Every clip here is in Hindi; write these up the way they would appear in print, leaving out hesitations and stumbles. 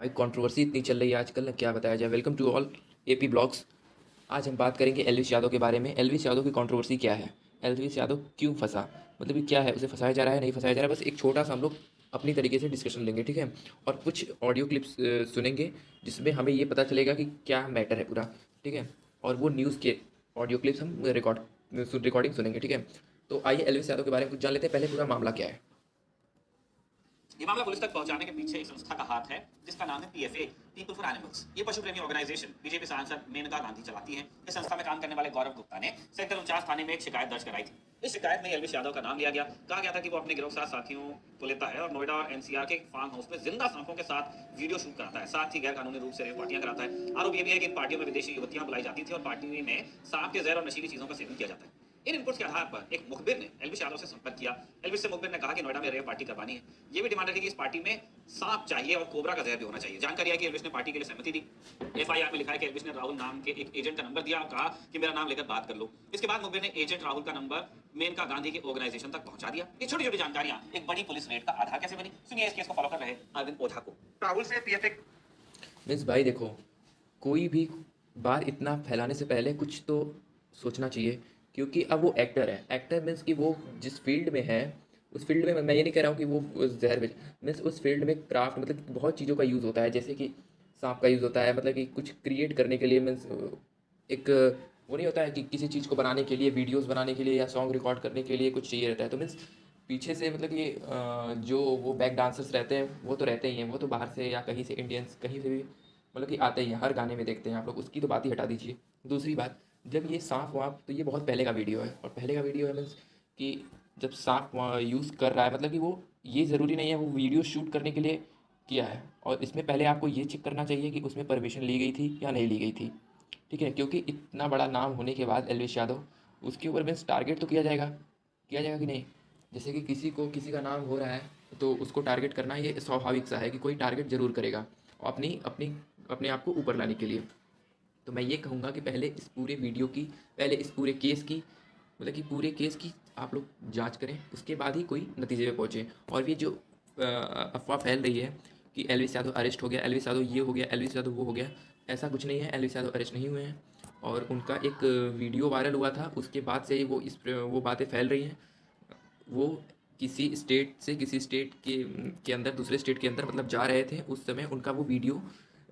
भाई कंट्रोवर्सी इतनी चल रही है आजकल ना, क्या बताया जाए। Welcome to all AP blogs. आज हम बात करेंगे एलविश यादव के बारे में। एलविश यादव की कंट्रोवर्सी क्या है, एलविश यादव क्यों फंसा, मतलब कि क्या है, उसे फंसाया जा रहा है नहीं फंसाया जा रहा है। बस एक छोटा सा हम लोग अपनी तरीके से डिस्कशन लेंगे, ठीक है। और कुछ ऑडियो क्लिप्स सुनेंगे जिसमें हमें ये पता चलेगा कि क्या मैटर है पूरा, ठीक है। और वो न्यूज़ के ऑडियो क्लिप्स हम रिकॉर्डिंग सुनेंगे, ठीक है। तो आइए एलविश यादव के बारे में कुछ जान लेते हैं। पहले पूरा मामला क्या है। ये मामला पुलिस तक पहुंचाने के पीछे एक संस्था का हाथ है जिसका नाम है पीएफए, पीपल फॉर एनिमल्स। ये पशु प्रेमी ऑर्गेनाइजेशन बीजेपी सांसद मेनका गांधी चलाती है। इस संस्था में काम करने वाले गौरव गुप्ता ने सेक्टर 49 थाने में एक शिकायत दर्ज कराई थी। इस शिकायत में एलविश यादव का नाम लिया गया। कहा गया था कि वो अपने गिरफ्तार साथियों को लेता है और नोएडा और एनसीआर के फार्म हाउस में जिंदा सांपों के साथ वीडियो शूट कराता है। साथ ही गैर कानूनी रूप से रेप पार्टियां कराता है। आरोप यह भी है कि इन पार्टियों में विदेशी युवतियां बुलाई जाती थी और पार्टी में सांप के जहर और नशीली चीजों का सेवन किया जाता है। इन इनपुट्स के आधार पर एक मुखबिर ने एलविश यादव से संपर्क किया। एलविश से मुखबिर ने कहा कि नोएडा में रेव पार्टी करवानी है। ये भी डिमांड रखी कि इस पार्टी में सांप चाहिए और कोबरा का जहर भी होना चाहिए। जानकारी है कि एलविश ने पार्टी के लिए सहमति दी। एफआईआर में लिखा है कि एलविश ने राहुल नाम के एक एजेंट का नंबर दिया और कहा कि मेरा नाम लेकर बात कर लो। इसके बाद मुखबिर ने एजेंट राहुल का नंबर मेनका गांधी के ऑर्गेनाइजेशन तक पहुंचा दिया। ये छोटी छोटी जानकारियां एक बड़ी पुलिस रेड का आधार कैसे बनी, सुनिए इस केस को फॉलो कर रहे अरविंद ओझा को। राहुल से पीएफए। मीन्स भाई देखो, कोई भी बात इतना फैलाने से पहले कुछ तो सोचना चाहिए। क्योंकि अब वो एक्टर है। एक्टर मीन्स कि वो जिस फील्ड में है, उस फील्ड में मैं ये नहीं कह रहा हूँ कि वो उस जहर बेच, मीन्स उस फील्ड में क्राफ्ट मतलब कि बहुत चीज़ों का यूज़ होता है। जैसे कि सांप का यूज़ होता है, मतलब कि कुछ क्रिएट करने के लिए। मीन्स एक वो नहीं होता है कि किसी चीज़ को बनाने के लिए, वीडियोस बनाने के लिए या सॉन्ग रिकॉर्ड करने के लिए कुछ चाहिए रहता है। तो मीन्स पीछे से मतलब कि जो वो बैक डांसर्स रहते हैं वो तो रहते ही हैं। वो तो बाहर से या कहीं से इंडियंस कहीं से भी मतलब कि आते ही हैं, हर गाने में देखते हैं आप लोग। उसकी तो बात ही हटा दीजिए। दूसरी बात, जब ये सांप वाप, तो ये बहुत पहले का वीडियो है। और पहले का वीडियो है मीन्स कि जब सांप यूज़ कर रहा है, मतलब कि वो ये ज़रूरी नहीं है वो वीडियो शूट करने के लिए किया है। और इसमें पहले आपको ये चेक करना चाहिए कि उसमें परमिशन ली गई थी या नहीं ली गई थी, ठीक है। क्योंकि इतना बड़ा नाम होने के बाद एलविश यादव, उसके ऊपर मीन्स टारगेट तो किया जाएगा कि नहीं। जैसे कि किसी को किसी का नाम हो रहा है तो उसको टारगेट करना ये स्वाभाविक सा है कि कोई टारगेट ज़रूर करेगा अपनी अपनी अपने आप को ऊपर लाने के लिए। तो मैं ये कहूँगा कि पहले इस पूरे वीडियो की, पहले इस पूरे केस की, मतलब कि पूरे केस की आप लोग जांच करें, उसके बाद ही कोई नतीजे पे पहुँचे। और ये जो अफवाह फैल रही है कि एलविश यादव अरेस्ट हो गया, एलविश यादव ये हो गया, एलविश यादव वो हो गया, ऐसा कुछ नहीं है। एलविश यादव अरेस्ट नहीं हुए हैं। और उनका एक वीडियो वायरल हुआ था, उसके बाद से ही वो बातें फैल रही हैं। वो किसी स्टेट से किसी स्टेट के अंदर दूसरे स्टेट के अंदर मतलब जा रहे थे, उस समय उनका वो वीडियो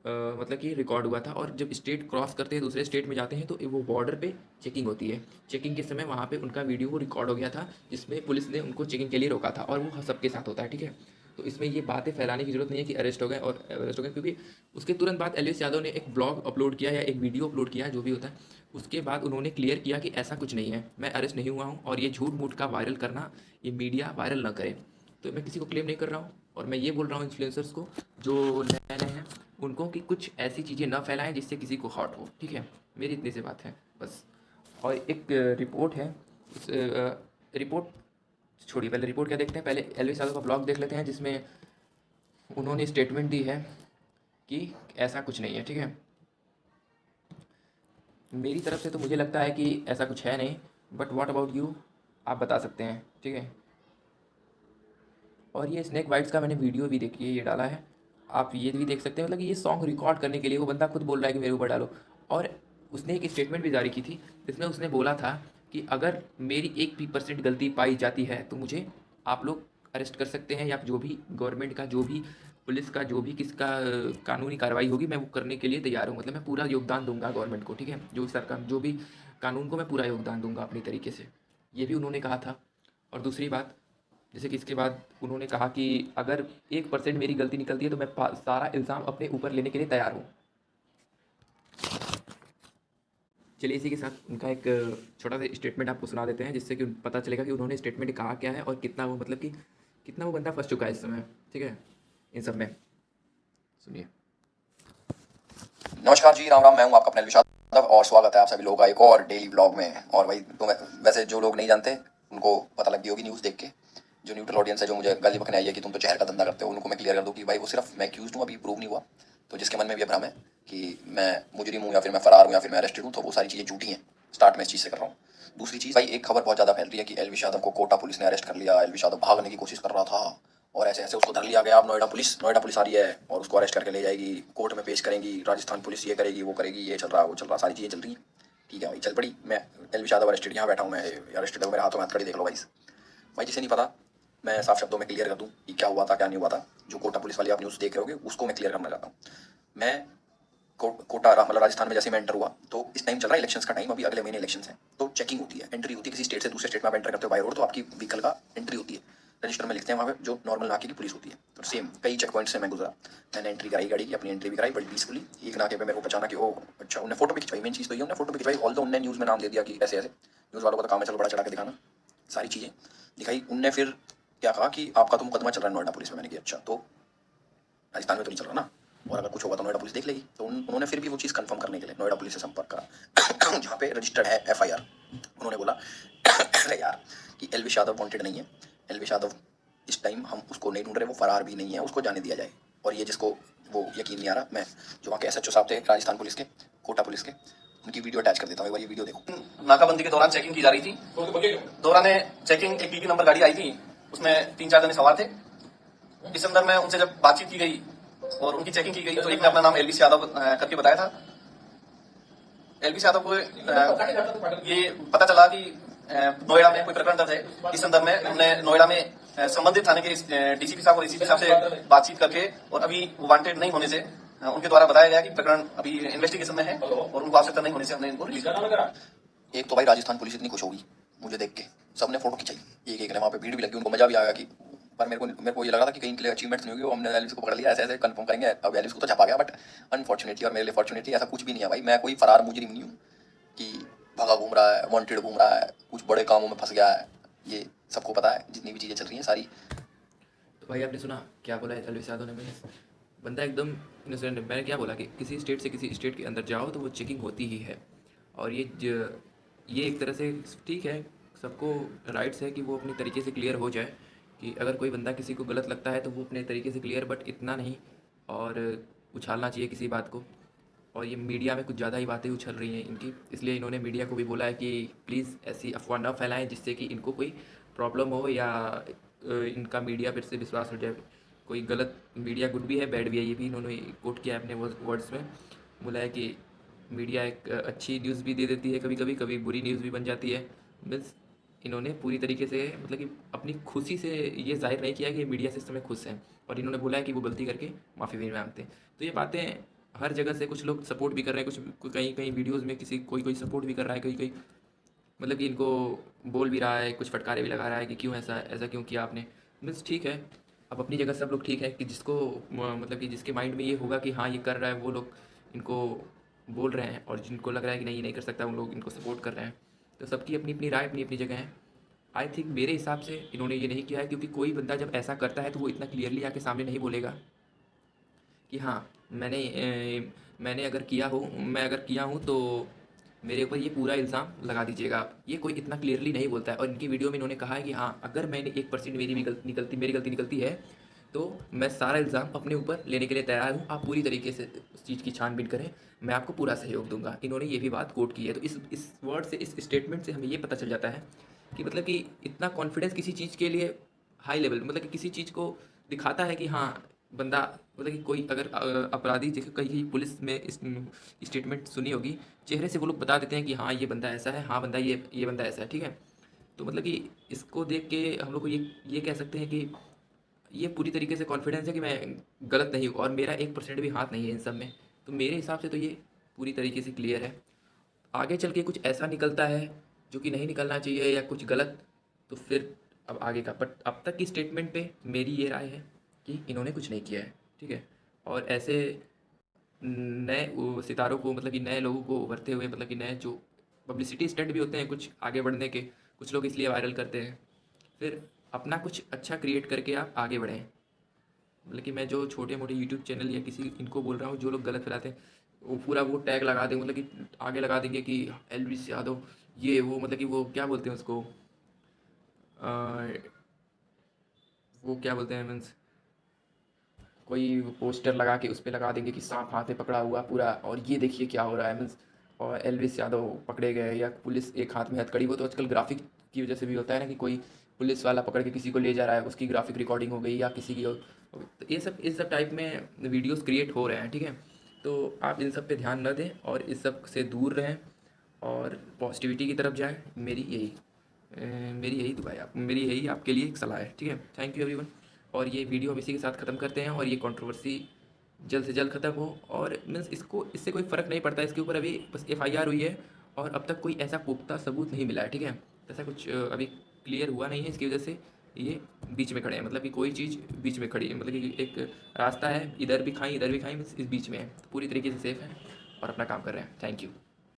मतलब कि रिकॉर्ड हुआ था। और जब स्टेट क्रॉस करते हैं, दूसरे स्टेट में जाते हैं, तो वो बॉर्डर पे चेकिंग होती है। चेकिंग के समय वहाँ पे उनका वीडियो वो रिकॉर्ड हो गया था, जिसमें पुलिस ने उनको चेकिंग के लिए रोका था। और वो सबके साथ होता है, ठीक है। तो इसमें ये बातें फैलाने की ज़रूरत नहीं है कि अरेस्ट हो गए और अरेस्ट हो गए। क्योंकि उसके तुरंत बाद एलविश यादव ने एक ब्लॉग अपलोड किया या एक वीडियो अपलोड किया, जो भी होता है। उसके बाद उन्होंने क्लियर किया कि ऐसा कुछ नहीं है, मैं अरेस्ट नहीं हुआ हूँ। और ये झूठ मूठ का वायरल करना, ये मीडिया वायरल ना करे। तो मैं किसी को क्लेम नहीं कर रहा हूँ। और मैं ये बोल रहा हूँ इन्फ्लुएंसर्स को जो नए नए हैं, उनको कि कुछ ऐसी चीज़ें ना फैलाएं जिससे किसी को हर्ट हो, ठीक है। मेरी इतनी सी बात है बस। और एक रिपोर्ट है, उस रिपोर्ट छोड़िए, पहले रिपोर्ट क्या देखते हैं, पहले एलविश यादव का ब्लॉग देख लेते हैं, जिसमें उन्होंने स्टेटमेंट दी है कि ऐसा कुछ नहीं है, ठीक है। मेरी तरफ से तो मुझे लगता है कि ऐसा कुछ है नहीं, बट व्हाट अबाउट यू, आप बता सकते हैं, ठीक है। और ये स्नैक बाइट्स का मैंने वीडियो भी देखी है, ये डाला है, आप ये भी देख सकते हैं। मतलब कि ये सॉन्ग रिकॉर्ड करने के लिए वो बंदा खुद बोल रहा है कि मेरे ऊपर डालो। और उसने एक स्टेटमेंट भी जारी की थी, जिसमें उसने बोला था कि अगर मेरी एक भी परसेंट गलती पाई जाती है तो मुझे आप लोग अरेस्ट कर सकते हैं, या जो भी गवर्नमेंट का, जो भी पुलिस का, जो भी किसका कानूनी कार्रवाई होगी, मैं वो करने के लिए तैयार हूँ। मतलब मैं पूरा योगदान दूंगा गवर्नमेंट को, ठीक है। जो सरकार, जो भी कानून को मैं पूरा योगदान दूंगा अपनी तरीके से, ये भी उन्होंने कहा था। और दूसरी बात, जैसे कि इसके बाद उन्होंने कहा कि अगर 1% मेरी गलती निकलती है तो मैं सारा इल्ज़ाम अपने ऊपर लेने के लिए तैयार हूँ। चलिए इसी के साथ उनका एक छोटा सा स्टेटमेंट आपको सुना देते हैं, जिससे कि पता चलेगा कि उन्होंने स्टेटमेंट कहा क्या है और कितना वो, मतलब कि कितना वो बंदा फंस चुका है इस समय, ठीक है, इन सब में। सुनिए। नमस्कार जी, राम राम। मैं हूं आपका अपना यादव और स्वागत है आप सभी लोगों का एक और डेली ब्लॉग में। और भाई तो वैसे जो लोग नहीं जानते उनको पता लग गई होगी न्यूज़ देख के। जो न्यूट्रल ऑडियंस है, जो मुझे गाली बकने आई है कि तुम तो जहर का धंधा करते हो, उनको मैं क्लियर कर दूं कि भाई वो सिर्फ मैं एक्यूज हूँ, अभी प्रूव नहीं हुआ। तो जिसके मन में भी भ्रम है कि मैं मुजरिम हूँ या फिर मैं फरार हूँ या फिर मैं अरेस्टेड हूँ, तो वो सारी चीज़ें झूठी हैं। स्टार्ट में इस चीज़ से कर रहा हूँ। दूसरी चीज़ भाई, एक खबर बहुत ज़्यादा फैल रही है कि एलविश यादव को कोटा पुलिस ने अरेस्ट कर लिया, एलविश यादव भागने की कोशिश कर रहा था और ऐसे ऐसे उसको धर लिया गया। अब नोएडा पुलिस आ रही है और उसको अरेस्ट करके ले जाएगी, कोर्ट में पेश करेंगी। राजस्थान पुलिस ये करेगी वो करेगी, ये चल रहा वो चल रहा, सारी चीज़ें चल रही हैं। ठीक है भाई, चल पड़ी। मैं एलवी यादव अरेस्टेड, यहाँ बैठा हूँ मैं, अरेस्टेड हूँ, मेरे हाथों में हथकड़ी देख लो भाई जिसे नहीं पता मैं साफ शब्दों में क्लियर कर दूँ कि क्या हुआ था क्या नहीं हुआ था। जो कोटा पुलिस वाली आप न्यूज़ देख रहे होगे उसको मैं क्लियर करना चाहता हूँ। मैं कोटा मतलब राजस्थान में जैसे मैं एंटर हुआ तो इस टाइम चल रहा है इलेक्शंस का टाइम, अभी अगले महीने इलेक्शंस हैं, तो चेकिंग होती है, एंट्री होती है किसी स्टेट से दूसरे स्टेट में। आप एंटर करते हो बाय रोड तो आपकी व्हीकल का एंट्री होती है, रजिस्टर में लिखते हैं वहाँ पे, जो नॉर्मल नाके की पुलिस होती है। तो सेम कई चेक पॉइंट से मैं गुजरा, मैंने एंट्री कराई गाड़ी की, अपनी एंट्री भी कराई बड़ी पीसफुली। एक नाके पे मेरे को पहचाना कि ओ अच्छा, उन्हें फोटो भी खिंचवाई। मेन चीज़ तो ये, उन्हें फोटो भी खिंचवाई। ऑल दो उन्होंने न्यूज़ में नाम दे दिया कि ऐसे ऐसे, न्यूज़ वालों का तो काम है चलो बड़ा चढ़ा के दिखाना, सारी चीज़ें दिखाई। उनने फिर क्या कहा कि आपका तो मुकदमा चल रहा है नोएडा पुलिस में। मैंने कहा अच्छा, तो राजस्थान में तो नहीं चल रहा ना, और अगर कुछ होगा तो नोएडा पुलिस देख लेगी। तो उन्होंने फिर भी वो चीज़ कंफर्म करने के लिए नोएडा पुलिस से संपर्क करा जहाँ पे रजिस्टर्ड है FIR। उन्होंने बोला अरे यार कि एलवी यादव वांटेड नहीं है, एलवी यादव इस टाइम हम उसको नहीं ढूंढ रहे, वो फरार भी नहीं है, उसको जाने दिया जाए। और ये जिसको वो यकीन नहीं आ रहा, मैं जो वहाँ के SHO साहब थे राजस्थान पुलिस के, कोटा पुलिस के, उनकी वीडियो अटैच कर देता हूँ, एक बार ये वीडियो देखो। नाकाबंदी के दौरान चेकिंग की जा रही थी, दौरान चेकिंग एक PP नंबर गाड़ी आई थी, उसमें 3-4 जने सवार थे। इस संदर्भ में उनसे जब बातचीत की गई और उनकी चेकिंग की गई तो एक ने अपना नाम एलवी यादव करके बताया था। एलवी यादव को ये पता चला कि नोएडा में कोई प्रकरण दर्ज है। इस संदर्भ में हमने नोएडा में संबंधित थाने के DCP साहब और ACP साहब से बातचीत करके, और अभी वांटेड नहीं होने से उनके द्वारा बताया गया कि प्रकरण अभी इन्वेस्टिगेशन में है और उनको आवश्यकता नहीं होने से हमने इनको रिलीज कर दिया। एक तो भाई राजस्थान पुलिस इतनी खुश होगी मुझे देख के, सबने फोटो खिंचाई, एक ने, वहाँ पे भीड़ भी लगी, उनको मजा भी आया कि, पर मेरे को ये लग रहा था कि कहीं के लिए अचीवमेंट्स नहीं होगी, वो हमने एलिस को पकड़ लिया, ऐसे ऐसे कंफर्म करेंगे। अब एलिस को तो छापा गया, बट अनफॉर्चुनेटली और मेरे लिए फॉर्चुनेटली ऐसा कुछ भी नहीं है भाई। मैं कोई फरार मुजरिम नहीं हूँ कि भगा घूम रहा है, वांटेड घूम रहा है, कुछ बड़े कामों में फंस गया है, ये सबको पता है। जितनी भी चीज़ें चल रही हैं सारी। तो भाई आपने सुना क्या बोला है एलवी यादव ने? मैंने बंदा एकदम इनोसेंट है। मैंने क्या बोला कि किसी स्टेट से किसी स्टेट के अंदर जाओ तो वो चेकिंग होती ही है, और ये एक तरह से ठीक है, सबको राइट्स है कि वो अपने तरीके से क्लियर हो जाए, कि अगर कोई बंदा किसी को गलत लगता है तो वो अपने तरीके से क्लियर, बट इतना नहीं और उछालना चाहिए किसी बात को। और ये मीडिया में कुछ ज़्यादा ही बातें उछल रही हैं इनकी, इसलिए इन्होंने मीडिया को भी बोला है कि प्लीज़ ऐसी अफवाह न फैलाएं जिससे कि इनको कोई प्रॉब्लम हो या इनका मीडिया फिर से विश्वास उठ जाए। कोई गलत मीडिया गुड भी है बैड भी है, ये भी इन्होंने कोट किया है अपने वर्ड्स में। बोला है कि मीडिया एक अच्छी न्यूज़ भी दे देती है कभी कभी, कभी बुरी न्यूज़ भी बन जाती है। मीन्स इन्होंने पूरी तरीके से मतलब कि अपनी खुशी से ये जाहिर नहीं किया कि मीडिया से इस समय खुश हैं, और इन्होंने बोला है कि वो गलती करके माफ़ी भी मांगते हैं। तो ये बातें हर जगह से कुछ लोग सपोर्ट भी कर रहे हैं, कुछ कहीं कहीं वीडियोज़ में कोई सपोर्ट भी कर रहा है, कहीं मतलब कि इनको बोल भी रहा है, कुछ फटकारे भी लगा रहा है कि क्यों ऐसा क्यों किया आपने। मीन्स ठीक है, अब अपनी जगह सब लोग ठीक है, कि जिसको मतलब कि जिसके माइंड में ये होगा कि हाँ ये कर रहा है, वो लोग इनको बोल रहे हैं, और जिनको लग रहा है कि नहीं ये नहीं कर सकता, उन लोग इनको सपोर्ट कर रहे हैं। तो सबकी अपनी अपनी राय, अपनी अपनी जगह है। आई थिंक मेरे हिसाब से इन्होंने ये नहीं किया है, क्योंकि कोई बंदा जब ऐसा करता है तो वो इतना क्लियरली आके सामने नहीं बोलेगा कि हाँ मैंने अगर किया हो, मैं अगर किया हूँ तो मेरे ऊपर ये पूरा इल्ज़ाम लगा दीजिएगा आप। ये कोई इतना क्लियरली नहीं बोलता है। और इनकी वीडियो में इन्होंने कहा है कि हाँ अगर मैंने 1% मेरी गलती निकलती है तो मैं सारा इल्ज़ाम अपने ऊपर लेने के लिए तैयार हूँ, आप पूरी तरीके से उस चीज़ की छानबीन करें, मैं आपको पूरा सहयोग दूंगा। इन्होंने ये भी बात कोट की है। तो इस वर्ड से, इस स्टेटमेंट से हमें ये पता चल जाता है कि मतलब कि इतना कॉन्फिडेंस किसी चीज़ के लिए हाई लेवल, मतलब कि किसी चीज़ को दिखाता है कि हाँ बंदा, मतलब कि कोई अगर अपराधी, जैसे कहीं पुलिस में इस स्टेटमेंट सुनी होगी, चेहरे से वो लोग बता देते हैं कि हाँ ये बंदा ऐसा है, हाँ बंदा ये बंदा ऐसा है, ठीक है। तो मतलब कि इसको देख के हम लोग को ये कह सकते हैं कि ये पूरी तरीके से कॉन्फिडेंस है कि मैं गलत नहीं हूँ, और मेरा 1% भी हाथ नहीं है इन सब में। तो मेरे हिसाब से तो ये पूरी तरीके से क्लियर है। आगे चल के कुछ ऐसा निकलता है जो कि नहीं निकलना चाहिए या कुछ गलत, तो फिर अब आगे का। बट अब तक की स्टेटमेंट पे मेरी ये राय है कि इन्होंने कुछ नहीं किया है, ठीक है। और ऐसे नए सितारों को, मतलब कि नए लोगों को उभरते हुए, मतलब कि नए जो पब्लिसिटी स्टंट भी होते हैं कुछ आगे बढ़ने के, कुछ लोग इसलिए वायरल करते हैं, फिर अपना कुछ अच्छा क्रिएट करके आप आगे बढ़ें। मतलब कि मैं जो छोटे मोटे यूट्यूब चैनल या किसी इनको बोल रहा हूँ, जो लोग गलत फैलाते हैं, वो पूरा वो टैग लगा देंगे, मतलब कि आगे लगा देंगे कि एलवी यादव ये वो, मतलब कि वो क्या बोलते हैं उसको, वो क्या बोलते हैं, मीन्स कोई पोस्टर लगा के उस पर लगा देंगे कि सांप हाथ में पकड़ा हुआ पूरा, और ये देखिए क्या हो रहा है, मीन्स और एलवी यादव पकड़े गए, या पुलिस एक हाथ में हथकड़ी। वो तो आजकल ग्राफिक की वजह से भी होता है ना, कि कोई पुलिस वाला पकड़ के किसी को ले जा रहा है, उसकी ग्राफिक रिकॉर्डिंग हो गई या किसी की तो ये सब टाइप में वीडियोस क्रिएट हो रहे हैं, ठीक है। तो आप इन सब पे ध्यान न दें और इस सब से दूर रहें और पॉजिटिविटी की तरफ जाएं। मेरी यही दुआ है, मेरी यही आपके लिए एक सलाह है, ठीक है। Thank you everyone. और ये वीडियो हम इसी के साथ ख़त्म करते हैं और ये कंट्रोवर्सी जल्द से जल्द ख़त्म हो। और मीन्स इससे कोई फ़र्क नहीं पड़ता, इसके ऊपर अभी बस FIR हुई है और अब तक कोई ऐसा पुख्ता सबूत नहीं मिला है, ठीक है। ऐसा कुछ अभी क्लियर हुआ नहीं है, इसकी वजह से ये बीच में खड़े हैं, मतलब कि कोई चीज़ बीच में खड़ी है, मतलब कि एक रास्ता है, इधर भी खाई इधर भी खाई, इस बीच में है, पूरी तरीके से सेफ़ है और अपना काम कर रहे हैं। Thank you.